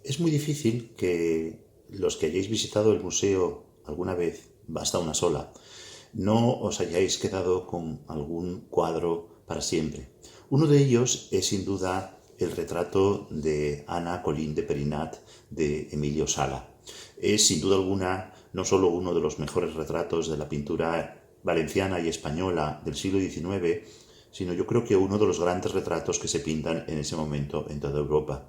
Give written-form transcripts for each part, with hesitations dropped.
Es muy difícil que los que hayáis visitado el museo alguna vez, basta una sola, no os hayáis quedado con algún cuadro para siempre. Uno de ellos es sin duda el retrato de Ana Colín de Perinat de Emilio Sala. Es sin duda alguna no solo uno de los mejores retratos de la pintura valenciana y española del siglo XIX, sino yo creo que uno de los grandes retratos que se pintan en ese momento en toda Europa.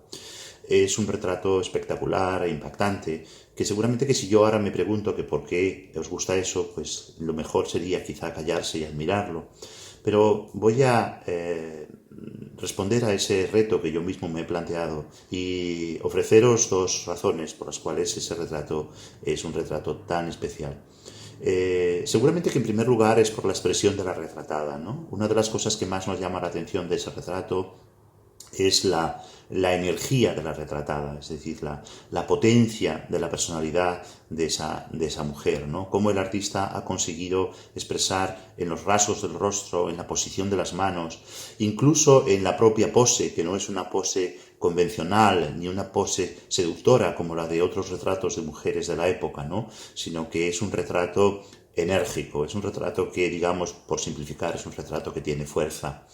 Es un retrato espectacular e impactante, que seguramente que si yo ahora me pregunto que por qué os gusta eso, pues lo mejor sería quizá callarse y admirarlo. Pero voy a responder a ese reto que yo mismo me he planteado y ofreceros dos razones por las cuales ese retrato es un retrato tan especial. Seguramente que en primer lugar es por la expresión de la retratada, ¿no? Una de las cosas que más nos llama la atención de ese retrato es la energía de la retratada, es decir, la potencia de la personalidad de esa mujer, ¿no? Cómo el artista ha conseguido expresar en los rasgos del rostro, en la posición de las manos, incluso en la propia pose, que no es una pose convencional ni una pose seductora como la de otros retratos de mujeres de la época, ¿no? Sino que es un retrato enérgico, es un retrato que, digamos, por simplificar, es un retrato que tiene fuerza.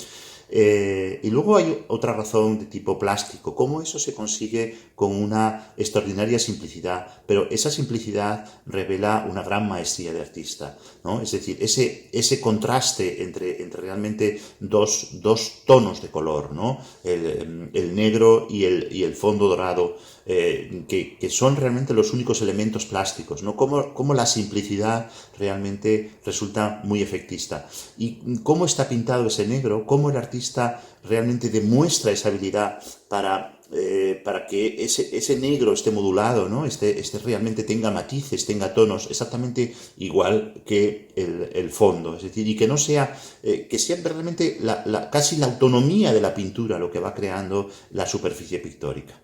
Y luego hay otra razón de tipo plástico, cómo eso se consigue con una extraordinaria simplicidad, pero esa simplicidad revela una gran maestría de artista, ¿no? Es decir, ese contraste entre realmente dos tonos de color, ¿no? El negro y el fondo dorado, que son realmente los únicos elementos plásticos, ¿no? Cómo la simplicidad realmente resulta muy efectista. Y cómo está pintado ese negro, cómo el artista realmente demuestra esa habilidad para que ese negro esté modulado, ¿no? Realmente tenga matices, tenga tonos, exactamente igual que el fondo. Es decir, y que no sea, que sea realmente casi la autonomía de la pintura lo que va creando la superficie pictórica.